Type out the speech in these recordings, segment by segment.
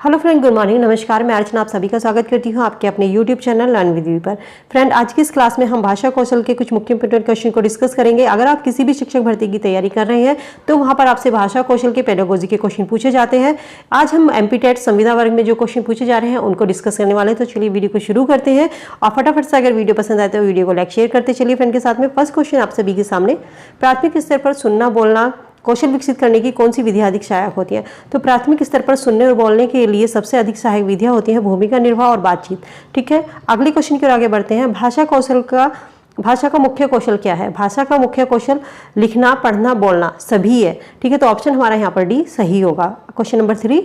Hello friend, good morning, नमस्कार। मैं अर्चना आप सभी का स्वागत करती हूँ आपके अपने YouTube channel learn with you पर। फ्रेंड, आज की इस क्लास में हम भाषा कौशल के कुछ मुख्य इंपोर्टेंट क्वेश्चन को डिस्कस करेंगे। अगर आप किसी भी शिक्षक भर्ती की तैयारी कर रहे हैं तो वहाँ पर आपसे भाषा कौशल के पेडागोजी के क्वेश्चन पूछे जाते हैं। आज हम एमपी-टेट संविदा वर्ग में जो क्वेश्चन पूछे जा रहे हैं उनको डिस्कस करने वाले हैं। तो चलिए वीडियो को शुरू करते हैं और फटाफट से अगर वीडियो पसंद आए तो वीडियो को लाइक शेयर करते चलिए फ्रेंड के साथ में। फर्स्ट क्वेश्चन आप सभी के सामने, प्राथमिक स्तर पर सुनना बोलना कौशल विकसित करने की कौन सी विधियां अधिक सहायक होती हैं? तो प्राथमिक स्तर पर सुनने और बोलने के लिए सबसे अधिक सहायक विधियां होती हैं भूमिका निर्वाह और बातचीत। ठीक है, अगले क्वेश्चन की ओर आगे बढ़ते हैं। भाषा का मुख्य कौशल क्या है? भाषा का मुख्य कौशल लिखना, पढ़ना, बोलना सभी है। ठीक है, तो ऑप्शन हमारा यहाँ पर डी सही होगा। क्वेश्चन नंबर 3,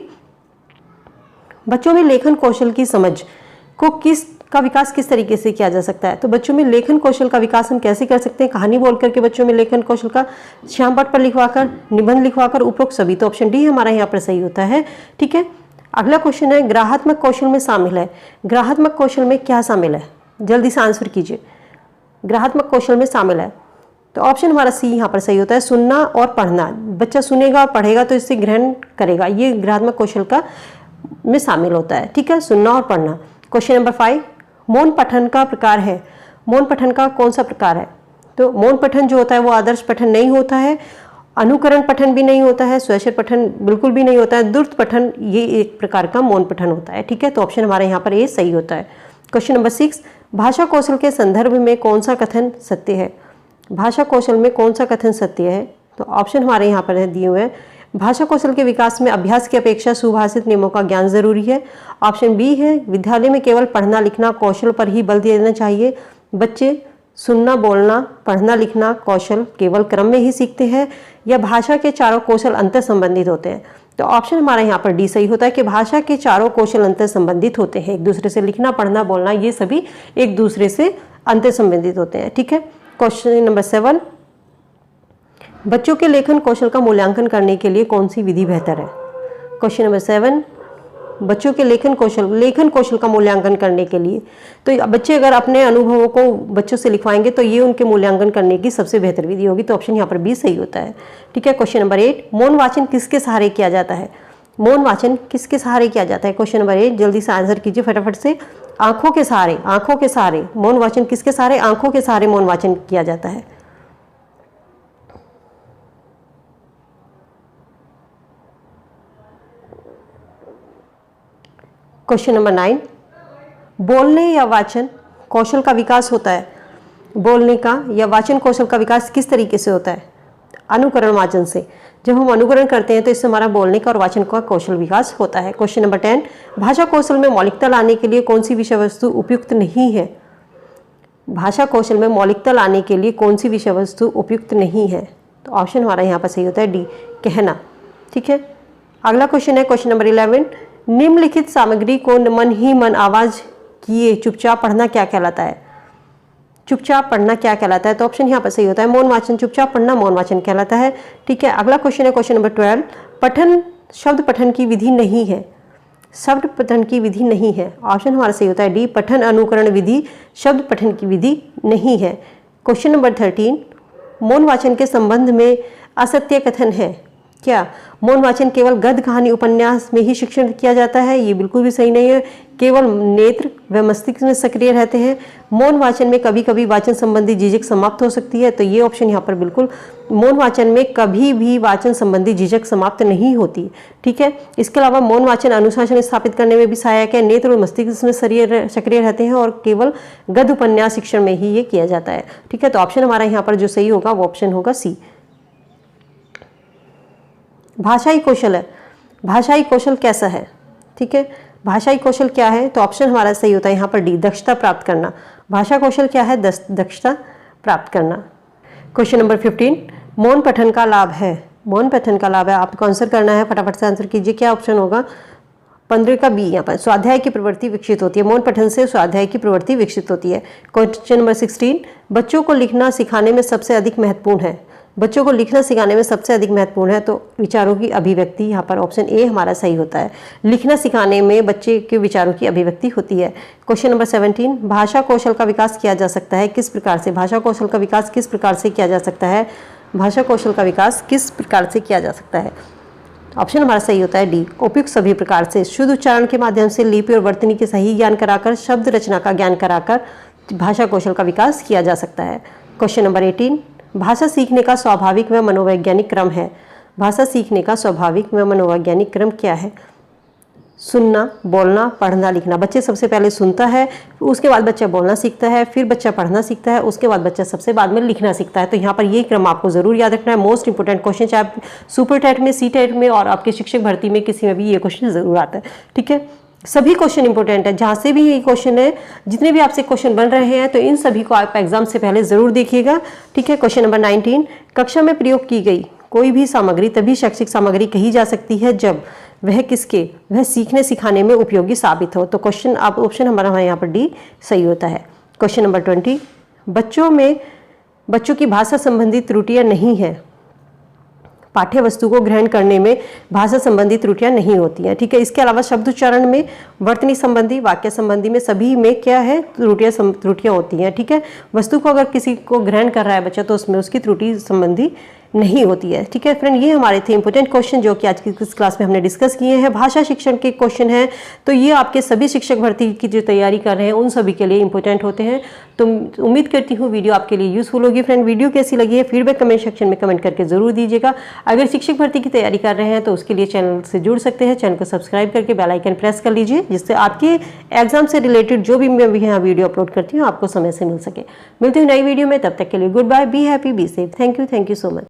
बच्चों में लेखन कौशल की समझ का विकास किस तरीके से किया जा सकता है? तो बच्चों में लेखन कौशल का विकास हम कैसे कर सकते हैं? कहानी बोल करके बच्चों में लेखन कौशल का, श्यामपट्ट पर लिखवाकर, निबंध लिखवाकर, उपरोक्त सभी। तो ऑप्शन डी हमारा यहाँ पर सही होता है। ठीक है, अगला क्वेश्चन है, ग्राहात्मक कौशल में शामिल है। ग्राहात्मक कौशल में क्या शामिल है? जल्दी से आंसर कीजिए। ग्राहात्मक कौशल में शामिल है तो ऑप्शन हमारा सी यहाँ पर सही होता है, सुनना और पढ़ना। बच्चा सुनेगा और पढ़ेगा तो इससे ग्रहण करेगा, ये ग्राहात्मक कौशल का में शामिल होता है। ठीक है, सुनना और पढ़ना। क्वेश्चन नंबर 5, मौन पठन का प्रकार है। मौन पठन का कौन सा प्रकार है? तो मौन पठन जो होता है वो आदर्श पठन नहीं होता है, अनुकरण पठन भी नहीं होता है, स्वैच्छिक पठन बिल्कुल भी नहीं होता है, द्रुत पठन ये एक प्रकार का मौन पठन होता है। ठीक है, तो ऑप्शन हमारे यहाँ पर ये सही होता है। क्वेश्चन नंबर 6, भाषा कौशल के संदर्भ में कौन सा कथन सत्य है? भाषा कौशल में कौन सा कथन सत्य है? तो ऑप्शन हमारे यहाँ पर दिए हुए हैं, भाषा कौशल के विकास में अभ्यास की अपेक्षा सुभाषित नियमों का ज्ञान जरूरी है। ऑप्शन बी है, विद्यालय में केवल पढ़ना लिखना कौशल पर ही बल देना चाहिए। बच्चे सुनना बोलना पढ़ना लिखना कौशल केवल क्रम में ही सीखते हैं। या भाषा के चारों कौशल अंतर संबंधित होते हैं। तो ऑप्शन हमारा यहाँ पर डी सही होता है कि भाषा के चारों कौशल अंतर संबंधित होते हैं। एक दूसरे से लिखना पढ़ना बोलना ये सभी एक दूसरे से अंतर संबंधित होते हैं। ठीक है, क्वेश्चन नंबर 7, बच्चों के लेखन कौशल का मूल्यांकन करने के लिए कौन सी विधि बेहतर है? क्वेश्चन नंबर 7, बच्चों के लेखन कौशल का मूल्यांकन करने के लिए तो बच्चे अगर अपने अनुभवों को बच्चों से लिखवाएंगे तो ये उनके मूल्यांकन करने की सबसे बेहतर विधि होगी। तो ऑप्शन यहाँ पर बी सही होता है। ठीक है, क्वेश्चन नंबर 8, मौन वाचन किसके सहारे किया जाता है? मौन वाचन किसके सहारे किया जाता है? क्वेश्चन नंबर 8 जल्दी से आंसर कीजिए फटाफट से। आंखों के सहारे। आंखों के सहारे मौन वाचन किसके सहारे? आंखों के सहारे मौन वाचन किया जाता है। क्वेश्चन नंबर 9, बोलने या वाचन कौशल का विकास होता है। बोलने का या वाचन कौशल का विकास किस तरीके से होता है? अनुकरण वाचन से। जब हम अनुकरण करते हैं तो इससे हमारा बोलने का और वाचन का कौशल विकास होता है। क्वेश्चन नंबर 10, भाषा कौशल में मौलिकता लाने के लिए कौन सी विषय वस्तु उपयुक्त नहीं है? भाषा कौशल में मौलिकता लाने के लिए कौन सी विषय वस्तु उपयुक्त नहीं है? तो ऑप्शन हमारा यहाँ पर सही होता है डी, कहना। ठीक है, अगला क्वेश्चन है क्वेश्चन नंबर 11, निम्नलिखित सामग्री को मन ही मन आवाज किए चुपचाप पढ़ना क्या कहलाता है? चुपचाप पढ़ना क्या कहलाता है? तो ऑप्शन यहाँ पर सही होता है मौन वाचन। चुपचाप पढ़ना मौन वाचन कहलाता है। ठीक है, अगला क्वेश्चन है क्वेश्चन नंबर 12, पठन शब्द पठन की विधि नहीं है। शब्द पठन की विधि नहीं है। ऑप्शन हमारा सही होता है डी, पठन अनुकरण विधि शब्द पठन की विधि नहीं है। क्वेश्चन नंबर 13, मौन वाचन के संबंध में असत्य कथन है क्या? मौन वाचन केवल गद्य कहानी उपन्यास में ही शिक्षण किया जाता है, ये बिल्कुल भी सही नहीं है। केवल नेत्र व मस्तिष्क में सक्रिय रहते हैं। मौन वाचन में कभी कभी वाचन संबंधी झिझक समाप्त हो सकती है। तो ये ऑप्शन यहाँ पर बिल्कुल, मौन वाचन में कभी भी वाचन संबंधी झिझक समाप्त नहीं होती। ठीक है, इसके अलावा मौन वाचन अनुशासन स्थापित करने में भी सहायक है। नेत्र और मस्तिष्क में सक्रिय रहते हैं और केवल गद्य उपन्यास शिक्षण में ही ये किया जाता है। ठीक है, तो ऑप्शन हमारा यहाँ पर जो सही होगा वो ऑप्शन होगा सी। भाषाई कौशल है। भाषाई कौशल कैसा है? ठीक है, भाषाई कौशल क्या है? तो ऑप्शन हमारा सही होता है यहाँ पर डी, दक्षता प्राप्त करना। भाषा कौशल क्या है? दक्षता प्राप्त करना। क्वेश्चन नंबर 15, मौन पठन का लाभ है। मौन पठन का लाभ है, आपको आंसर करना है, फटाफट से आंसर कीजिए। क्या ऑप्शन होगा? 15 का बी यहाँ पर, स्वाध्याय की प्रवृत्ति विकसित होती है। मौन पठन से स्वाध्याय की प्रवृत्ति विकसित होती है। क्वेश्चन नंबर 16, बच्चों को लिखना सिखाने में सबसे अधिक महत्वपूर्ण है। बच्चों को लिखना सिखाने में सबसे अधिक महत्वपूर्ण है तो विचारों की अभिव्यक्ति, यहाँ पर ऑप्शन ए हमारा सही होता है। लिखना सिखाने में बच्चे के विचारों की अभिव्यक्ति होती है। क्वेश्चन नंबर 17, भाषा कौशल का विकास किया जा सकता है किस प्रकार से? भाषा कौशल का विकास किस प्रकार से किया जा सकता है? भाषा कौशल का विकास किस प्रकार से किया जा सकता है? ऑप्शन हमारा सही होता है डी। उपयुक्त सभी प्रकार से शुद्ध उच्चारण के माध्यम से लिपि और वर्तनी के सही ज्ञान कराकर, शब्द रचना का ज्ञान कराकर भाषा कौशल का विकास किया जा सकता है। क्वेश्चन नंबर 18, भाषा सीखने का स्वाभाविक व मनोवैज्ञानिक क्रम है। भाषा सीखने का स्वाभाविक व मनोवैज्ञानिक क्रम क्या है? सुनना, बोलना, पढ़ना, लिखना। बच्चे सबसे पहले सुनता है, उसके बाद बच्चा बोलना सीखता है, फिर बच्चा पढ़ना सीखता है, उसके बाद बच्चा सबसे बाद में लिखना सीखता है। तो यहाँ पर ये क्रम आपको जरूर याद रखना है। मोस्ट इंपोर्टेंट क्वेश्चन, चाहे आप सुपर टेट में, सी टेट में और आपके शिक्षक भर्ती में किसी में भी ये क्वेश्चन जरूर आता है। ठीक है, सभी क्वेश्चन इंपॉर्टेंट है, जहाँ से भी ये क्वेश्चन है, जितने भी आपसे क्वेश्चन बन रहे हैं तो इन सभी को आप एग्जाम से पहले जरूर देखिएगा। ठीक है, क्वेश्चन नंबर 19, कक्षा में प्रयोग की गई कोई भी सामग्री तभी शैक्षिक सामग्री कही जा सकती है जब वह सीखने सिखाने में उपयोगी साबित हो। तो क्वेश्चन आप ऑप्शन हमारा यहाँ पर डी सही होता है। क्वेश्चन नंबर 20, बच्चों की भाषा संबंधी त्रुटियां नहीं है। पाठ्य वस्तु को ग्रहण करने में भाषा संबंधी त्रुटियां नहीं होती हैं। ठीक है, इसके अलावा शब्द उच्चारण में, वर्तनी संबंधी, वाक्य संबंधी में सभी में क्या है, त्रुटियां होती हैं। ठीक है, वस्तु को अगर किसी को ग्रहण कर रहा है बच्चा तो उसमें उसकी त्रुटि संबंधी नहीं होती है। ठीक है फ्रेंड, ये हमारे थे इंपॉर्टेंट क्वेश्चन जो कि आज की इस क्लास में हमने डिस्कस किए हैं। भाषा शिक्षण के क्वेश्चन हैं तो ये आपके सभी शिक्षक भर्ती की जो तैयारी कर रहे हैं उन सभी के लिए इंपॉर्टेंट होते हैं। तो उम्मीद करती हूँ वीडियो आपके लिए यूजफुल होगी। फ्रेंड, वीडियो कैसी लगी है फीडबैक कमेंट सेक्शन में कमेंट करके जरूर दीजिएगा। अगर शिक्षक भर्ती की तैयारी कर रहे हैं तो उसके लिए चैनल से जुड़ सकते हैं। चैनल को सब्सक्राइब करके बेल आइकन प्रेस कर लीजिए, जिससे आपके एग्जाम से रिलेटेड जो भी मैं यहाँ वीडियो अपलोड करती हूँ आपको समय से मिल सके। मिलती हूँ नई वीडियो में, तब तक के लिए good bye, be happy, be safe. Thank you so much.